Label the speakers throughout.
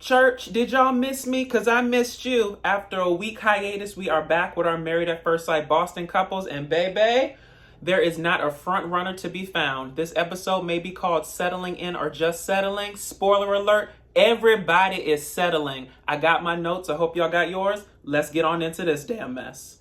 Speaker 1: Church, did y'all miss me? Because I missed you. After a week hiatus, we are back with our Married at First Sight Boston couples. And baby, there is not a front runner to be found. This episode may be called Settling In or Just Settling. Spoiler alert, everybody is settling. I got my notes. I hope y'all got yours. Let's get on into this damn mess.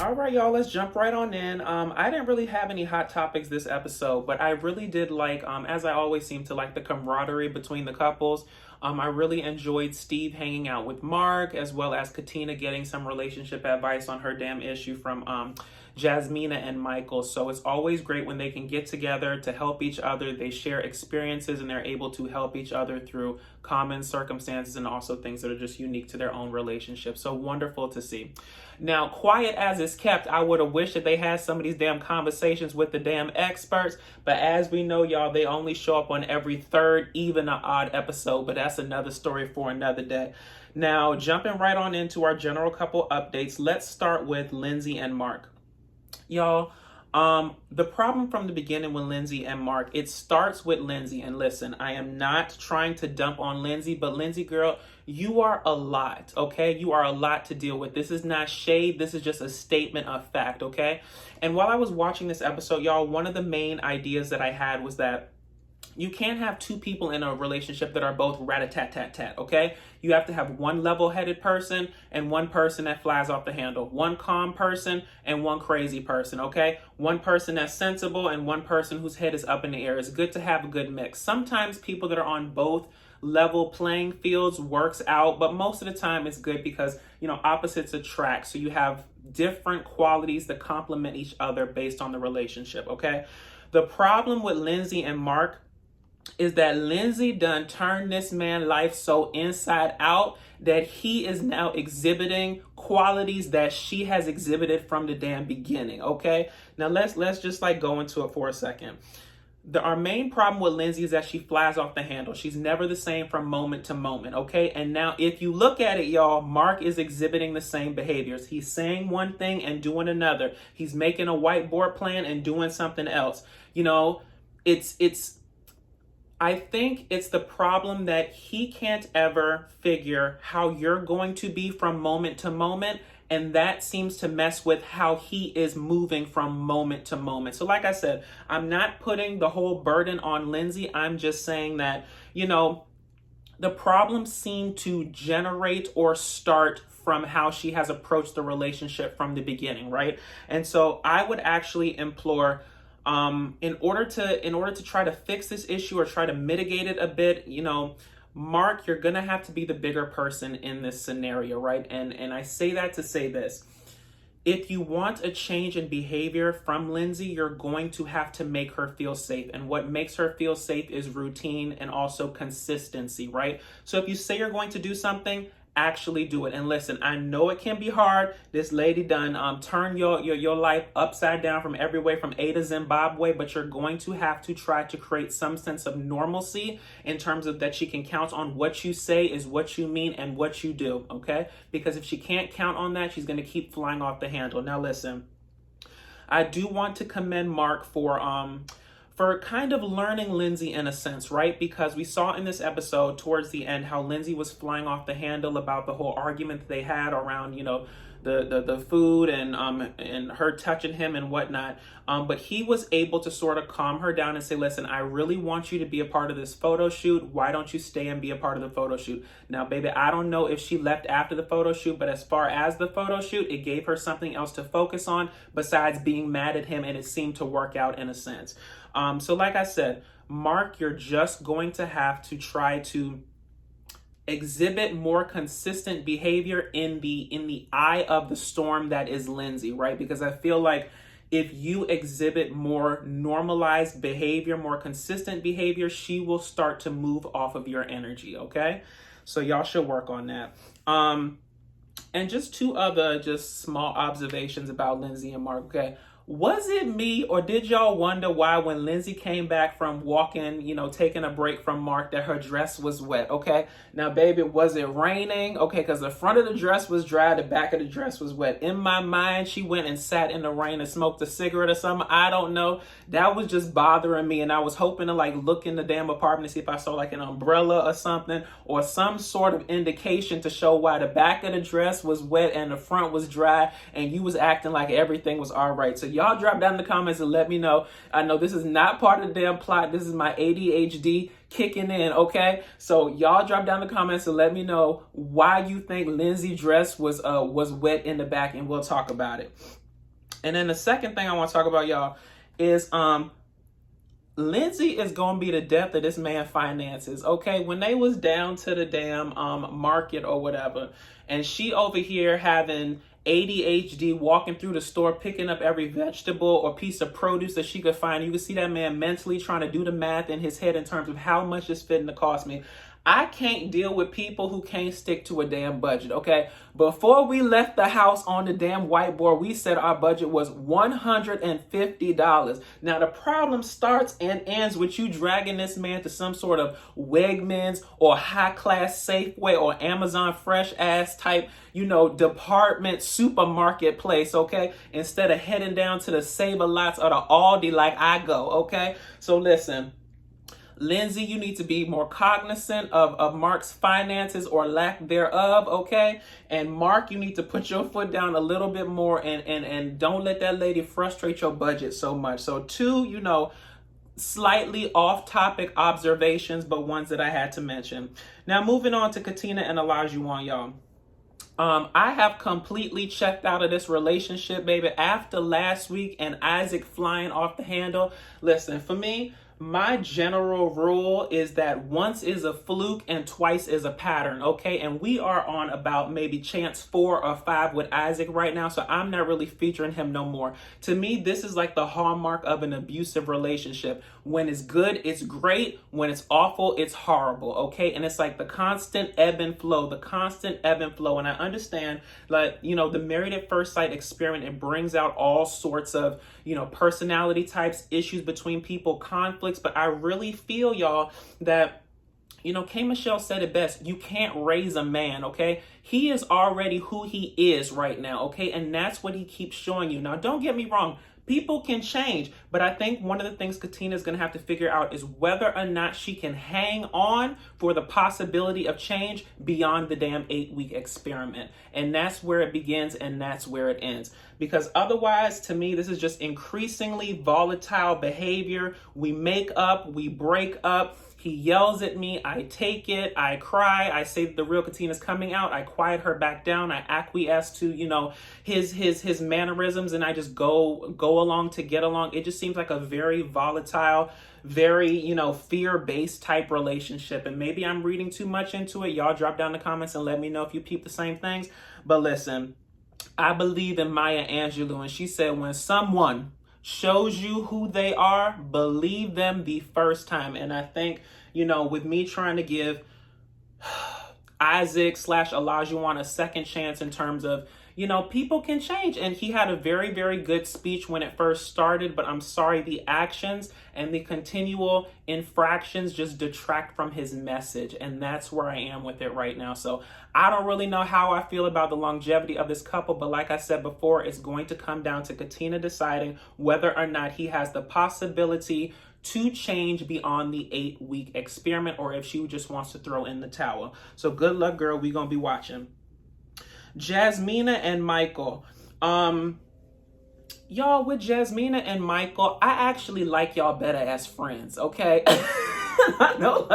Speaker 1: All right, y'all, let's jump right on in. I didn't really have any hot topics this episode, but I really did like, as I always seem to like, the camaraderie between the couples. I really enjoyed Steve hanging out with Mark, as well as Katina getting some relationship advice on her damn issue from Jasmina and Michael. So it's always great when they can get together to help each other. They share experiences and they're able to help each other through common circumstances and also things that are just unique to their own relationship. So wonderful to see. Now, quiet as it's kept, I would have wished that they had some of these damn conversations with the damn experts. But as we know, y'all, they only show up on every third, even an odd episode. But that's another story for another day. Now, jumping right on into our general couple updates, let's start with Lindsey and Mark. Y'all, the problem from the beginning with Lindsey and Mark, it starts with Lindsey. And listen, I am not trying to dump on Lindsey, but Lindsey, girl, you are a lot, okay? You are a lot to deal with. This is not shade. This is just a statement of fact, okay? And while I was watching this episode, y'all, one of the main ideas that I had was that you can't have two people in a relationship that are both rat-a-tat-tat-tat, okay? You have to have one level-headed person and one person that flies off the handle. One calm person and one crazy person, okay? One person that's sensible and one person whose head is up in the air. It's good to have a good mix. Sometimes people that are on both level playing fields works out, but most of the time it's good because, you know, opposites attract. So you have different qualities that complement each other based on the relationship, okay? The problem with Lindsey and Mark is that Lindsey done turned this man's life so inside out that he is now exhibiting qualities that she has exhibited from the damn beginning, okay? Now let's just like go into it for a second. Our main problem with Lindsey is that she flies off the handle. She's never the same from moment to moment, okay? And now if you look at it, y'all, Mark is exhibiting the same behaviors. He's saying one thing and doing another. He's making a whiteboard plan and doing something else. You know, I think it's the problem that he can't ever figure how you're going to be from moment to moment. And that seems to mess with how he is moving from moment to moment. So like I said, I'm not putting the whole burden on Lindsey. I'm just saying that, you know, the problems seem to generate or start from how she has approached the relationship from the beginning, right? And so I would actually implore, in order to try to fix this issue or try to mitigate it a bit, you know, Mark, you're gonna have to be the bigger person in this scenario, right? And I say that to say this. If you want a change in behavior from Lindsey, you're going to have to make her feel safe. And what makes her feel safe is routine and also consistency, right? So if you say you're going to do something, actually do it. And listen, I know it can be hard. This lady done turn your life upside down from every way from A to Zimbabwe, but you're going to have to try to create some sense of normalcy in terms of that she can count on what you say is what you mean and what you do, okay? Because if she can't count on that, she's going to keep flying off the handle. Now listen, I do want to commend Mark for kind of learning Lindsey in a sense, right? Because we saw in this episode towards the end how Lindsey was flying off the handle about the whole argument that they had around, you know, the food and her touching him and whatnot. But he was able to sort of calm her down and say, listen, I really want you to be a part of this photo shoot. Why don't you stay and be a part of the photo shoot? Now, baby, I don't know if she left after the photo shoot, but as far as the photo shoot, it gave her something else to focus on besides being mad at him, and it seemed to work out in a sense. So like I said, Mark, you're just going to have to try to exhibit more consistent behavior in the eye of the storm that is Lindsey, right? Because I feel like if you exhibit more normalized behavior, more consistent behavior, she will start to move off of your energy, okay? So y'all should work on that. And just two other just small observations about Lindsey and Mark, okay? Was it me, or did y'all wonder why when Lindsey came back from walking, taking a break from Mark, that her dress was wet? Okay. Now, baby, was it raining? Okay, because the front of the dress was dry, the back of the dress was wet. In my mind, she went and sat in the rain and smoked a cigarette or something. I don't know. That was just bothering me. And I was hoping to look in the damn apartment to see if I saw an umbrella or something, or some sort of indication to show why the back of the dress was wet and the front was dry, and you was acting like everything was all right. So y'all drop down in the comments and let me know. I know this is not part of the damn plot. This is my ADHD kicking in, okay? So y'all drop down in the comments and let me know why you think Lindsey's dress was wet in the back, and we'll talk about it. And then the second thing I want to talk about, y'all, is Lindsey is going to be the death of this man's finances, okay? When they was down to the damn market or whatever, and she over here having ADHD, walking through the store, picking up every vegetable or piece of produce that she could find. You could see that man mentally trying to do the math in his head in terms of how much this fitting to cost me. I can't deal with people who can't stick to a damn budget, okay? Before we left the house on the damn whiteboard, we said our budget was $150. Now, the problem starts and ends with you dragging this man to some sort of Wegmans or high-class Safeway or Amazon Fresh-ass type, department supermarket place, okay? Instead of heading down to the Save-A-Lots or the Aldi like I go, okay? So listen. Lindsey, you need to be more cognizant of Mark's finances or lack thereof, okay? And Mark, you need to put your foot down a little bit more and don't let that lady frustrate your budget so much. So two, slightly off-topic observations, but ones that I had to mention. Now, moving on to Katina and Olajuwon, y'all. I have completely checked out of this relationship, baby. After last week and Isaac flying off the handle, listen, for me, my general rule is that once is a fluke and twice is a pattern, okay? And we are on about maybe chance 4 or 5 with Isaac right now, so I'm not really featuring him no more. To me, this is like the hallmark of an abusive relationship. When it's good, it's great. When it's awful, it's horrible, okay? And it's like the constant ebb and flow, And I understand, the Married at First Sight experiment, it brings out all sorts of, personality types, issues between people, conflicts. But I really feel, y'all, that K. Michelle said it best. You can't raise a man, okay? He is already who he is right now, okay? And that's what he keeps showing you. Now, don't get me wrong. People can change, but I think one of the things Katina is going to have to figure out is whether or not she can hang on for the possibility of change beyond the damn 8-week experiment. And that's where it begins and that's where it ends. Because otherwise, to me, this is just increasingly volatile behavior. We make up, we break up. He yells at me, I take it, I cry, I say that the real Katina's coming out, I quiet her back down, I acquiesce to, his mannerisms, and I just go along to get along. It just seems like a very volatile, very, fear-based type relationship. And maybe I'm reading too much into it. Y'all drop down in the comments and let me know if you peep the same things. But listen, I believe in Maya Angelou, and she said, when someone shows you who they are, believe them the first time. And I think, with me trying to give Isaac / Olajuwon a second chance in terms of, people can change. And he had a very, very good speech when it first started, but I'm sorry, the actions and the continual infractions just detract from his message. And that's where I am with it right now. So I don't really know how I feel about the longevity of this couple, but like I said before, it's going to come down to Katina deciding whether or not he has the possibility to change beyond the 8-week experiment, or if she just wants to throw in the towel. So good luck, girl. We're going to be watching. Jasmina and Michael. Y'all, with Jasmina and Michael, I actually like y'all better as friends, okay? I know,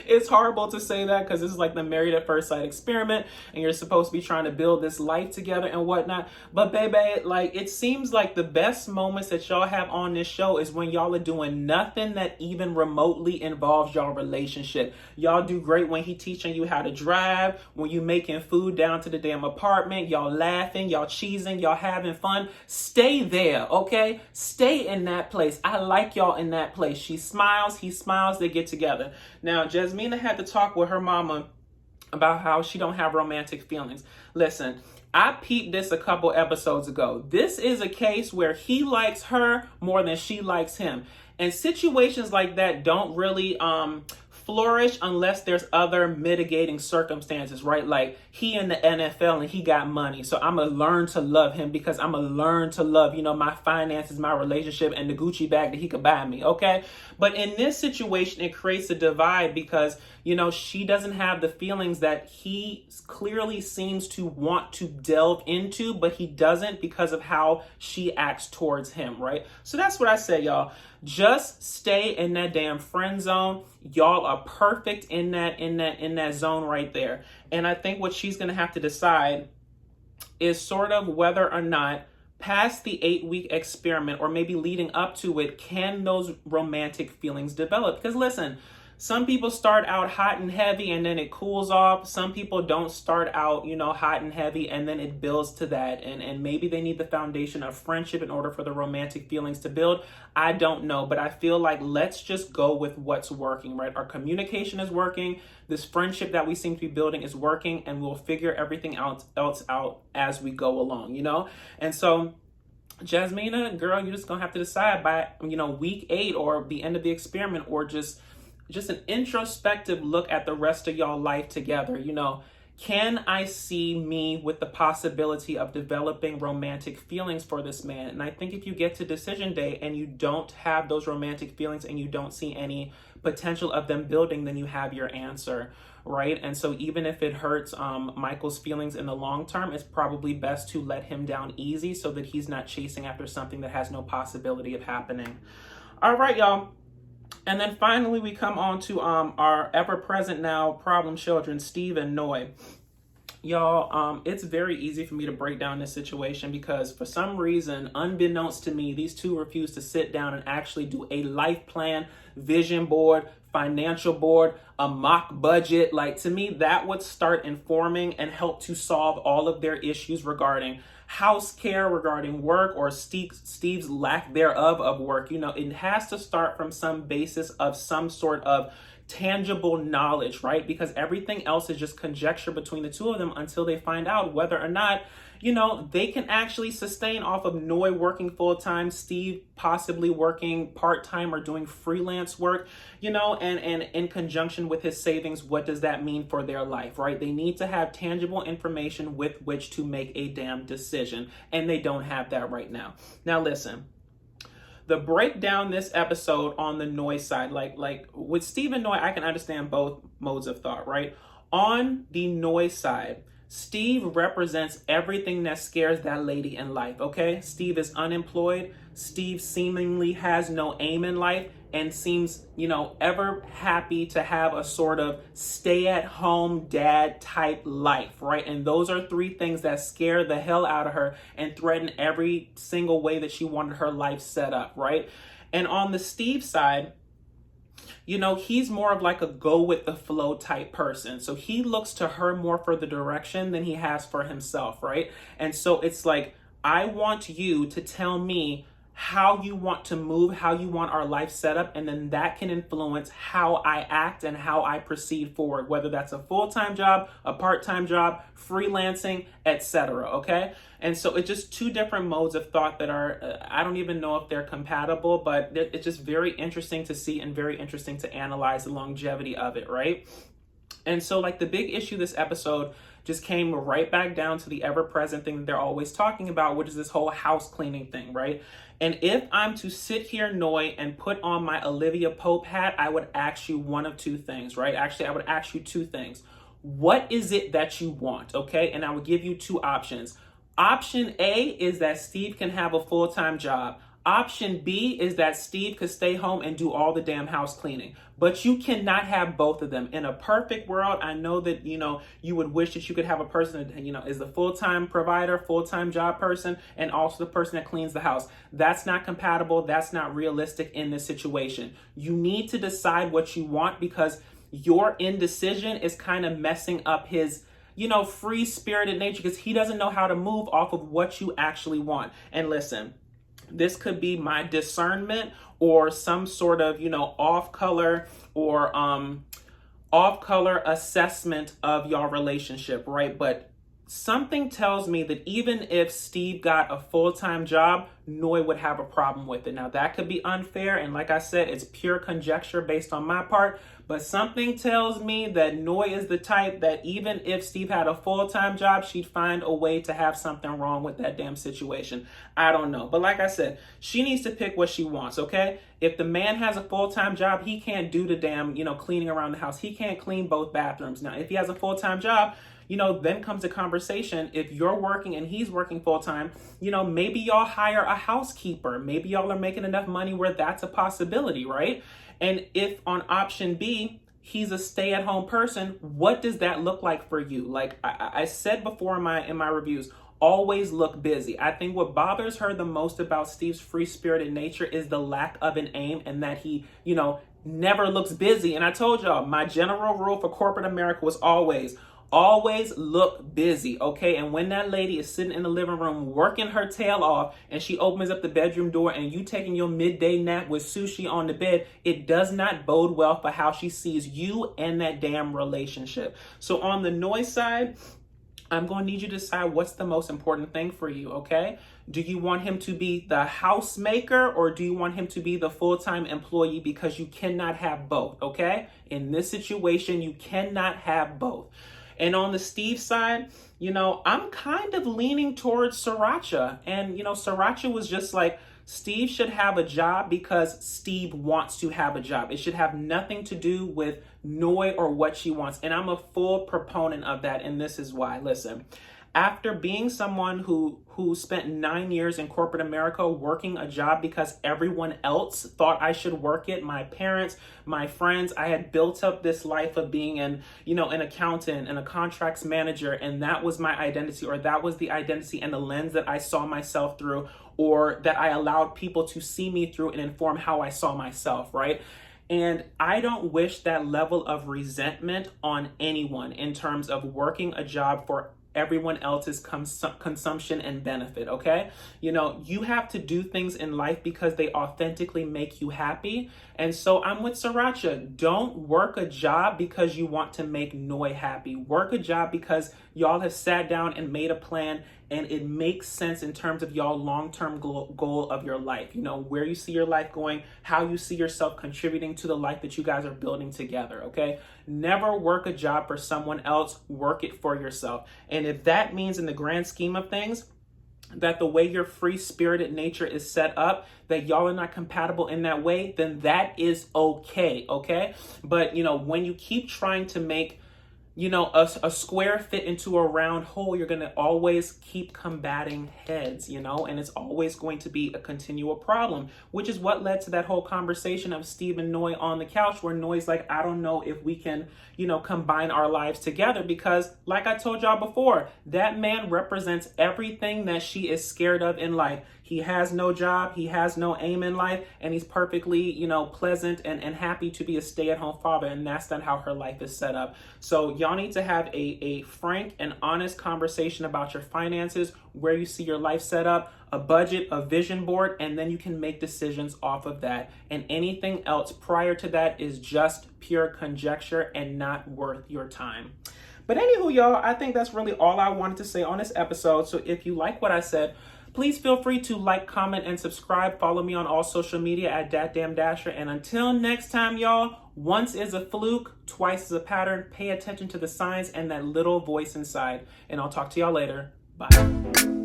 Speaker 1: it's horrible to say that because this is like the Married at First Sight experiment and you're supposed to be trying to build this life together and whatnot. But baby, it seems like the best moments that y'all have on this show is when y'all are doing nothing that even remotely involves y'all relationship. Y'all do great when he teaching you how to drive, when you making food down to the damn apartment, y'all laughing, y'all cheesing, y'all having fun. Stay there, okay? Stay in that place. I like y'all in that place. She smiles, he smiles, they get together. Now, Jasmina had to talk with her mama about how she don't have romantic feelings. Listen, I peeped this a couple episodes ago. This is a case where he likes her more than she likes him. And situations like that don't really flourish unless there's other mitigating circumstances, right? Like he in the NFL and he got money. So I'm going to learn to love him because I'm going to learn to love, my finances, my relationship, and the Gucci bag that he could buy me, okay? But in this situation, it creates a divide because, she doesn't have the feelings that he clearly seems to want to delve into, but he doesn't because of how she acts towards him, right? So that's what I say, y'all. Just stay in that damn friend zone. Y'all are perfect in that zone right there. And I think what she's going to have to decide is sort of whether or not past the 8-week experiment or maybe leading up to it, can those romantic feelings develop? Because listen, some people start out hot and heavy and then it cools off. Some people don't start out, hot and heavy and then it builds to that. And maybe they need the foundation of friendship in order for the romantic feelings to build. I don't know, but I feel like let's just go with what's working, right? Our communication is working. This friendship that we seem to be building is working, and we'll figure everything else out as we go along, And so Jasmina, girl, you're just going to have to decide by, week 8 or the end of the experiment, or just an introspective look at the rest of y'all life together. Can I see me with the possibility of developing romantic feelings for this man? And I think if you get to decision day and you don't have those romantic feelings and you don't see any potential of them building, then you have your answer, right? And so even if it hurts Michael's feelings in the long term, it's probably best to let him down easy so that he's not chasing after something that has no possibility of happening. All right, y'all. And then finally, we come on to our ever-present now problem children, Steve and Noi. Y'all, it's very easy for me to break down this situation because for some reason, unbeknownst to me, these two refuse to sit down and actually do a life plan, vision board, financial board, a mock budget. Like, to me, that would start informing and help to solve all of their issues regarding house care, regarding work, or Steve's lack thereof of work. It has to start from some basis of some sort of tangible knowledge, right? Because everything else is just conjecture between the two of them until they find out whether or not, they can actually sustain off of Noi working full-time, Steve possibly working part-time or doing freelance work, and in conjunction with his savings, what does that mean for their life, right? They need to have tangible information with which to make a damn decision, and they don't have that right now. Now, listen. The breakdown this episode on the Noi side, like with Steve and Noi, I can understand both modes of thought, right? On the Noi side, Steve represents everything that scares that lady in life, okay? Steve is unemployed. Steve seemingly has no aim in life and seems, ever happy to have a sort of stay-at-home dad type life, right? And those are 3 things that scare the hell out of her and threaten every single way that she wanted her life set up, right? And on the Steve side, he's more of like a go with the flow type person. So he looks to her more for the direction than he has for himself, right? And so it's like, I want you to tell me how you want to move, how you want our life set up, and then that can influence how I act and how I proceed forward, whether that's a full-time job, a part-time job, freelancing, etc. Okay? And so it's just 2 different modes of thought that are, I don't even know if they're compatible, but it's just very interesting to see and very interesting to analyze the longevity of it, right? And so like the big issue this episode just came right back down to the ever-present thing that they're always talking about, which is this whole house cleaning thing, right? And if I'm to sit here, Noi, and put on my Olivia Pope hat, I would ask you one of 2 things, right? Actually, I would ask you 2 things. What is it that you want, okay? And I would give you 2 options. Option A is that Steve can have a full-time job. Option B is that Steve could stay home and do all the damn house cleaning. But you cannot have both of them. In a perfect world, I know that, you would wish that you could have a person that, is the full-time provider, full-time job person, and also the person that cleans the house. That's not compatible. That's not realistic in this situation. You need to decide what you want because your indecision is kind of messing up his free-spirited nature because he doesn't know how to move off of what you actually want. And listen, this could be my discernment or some sort of, off color or off-color assessment of your relationship, right? But something tells me that even if Steve got a full-time job, Noi would have a problem with it. Now, that could be unfair, and like I said, it's pure conjecture based on my part, but something tells me that Noi is the type that even if Steve had a full-time job, she'd find a way to have something wrong with that damn situation. I don't know. But like I said, she needs to pick what she wants, okay? If the man has a full-time job, he can't do the damn, cleaning around the house. He can't clean both bathrooms. Now, if he has a full-time job, then comes a conversation. If you're working and he's working full-time, maybe y'all hire a housekeeper. Maybe y'all are making enough money where that's a possibility, right? And if on option B, he's a stay-at-home person, what does that look like for you? Like I said before in my reviews, always look busy. I think what bothers her the most about Steve's free-spirited nature is the lack of an aim, and that he, never looks busy. And I told y'all, my general rule for corporate America was always look busy, okay? And when that lady is sitting in the living room working her tail off and she opens up the bedroom door and you taking your midday nap with sushi on the bed, it does not bode well for how she sees you and that damn relationship. So on the noise side, I'm going to need you to decide what's the most important thing for you, okay? Do you want him to be the housemaker, or do you want him to be the full-time employee? Because you cannot have both, okay? In this situation, you cannot have both. And on the Steve side, I'm kind of leaning towards Sriracha. And, Sriracha was just like, Steve should have a job because Steve wants to have a job. It should have nothing to do with Noi or what she wants. And I'm a full proponent of that. And this is why. Listen, after being someone who spent 9 years in corporate America working a job because everyone else thought I should work it, my parents, my friends, I had built up this life of being an accountant and a contracts manager, and that was my identity, or that was the identity and the lens that I saw myself through, or that I allowed people to see me through and inform how I saw myself, right? And I don't wish that level of resentment on anyone in terms of working a job for everyone else's consumption and benefit, okay? You have to do things in life because they authentically make you happy. And so I'm with Sriracha. Don't work a job because you want to make Noi happy. Work a job because y'all have sat down and made a plan, and it makes sense in terms of y'all long-term goal of your life. Where you see your life going, how you see yourself contributing to the life that you guys are building together, okay? Never work a job for someone else, work it for yourself. And if that means, in the grand scheme of things, that the way your free-spirited nature is set up, that y'all are not compatible in that way, then that is okay, okay? But, when you keep trying to make a square fit into a round hole, you're going to always keep combating heads, and it's always going to be a continual problem, which is what led to that whole conversation of Steve and Noi on the couch, where Noi's like, I don't know if we can, combine our lives together, because like I told y'all before, that man represents everything that she is scared of in life. He has no job, he has no aim in life, and he's perfectly, pleasant and happy to be a stay-at-home father, and that's not how her life is set up. So y'all need to have a frank and honest conversation about your finances, where you see your life set up, a budget, a vision board, and then you can make decisions off of that. And anything else prior to that is just pure conjecture and not worth your time. But anywho, y'all, I think that's really all I wanted to say on this episode. So if you like what I said, please feel free to like, comment, and subscribe. Follow me on all social media at DatDamnDasher. And until next time, y'all, once is a fluke, twice is a pattern. Pay attention to the signs and that little voice inside. And I'll talk to y'all later. Bye.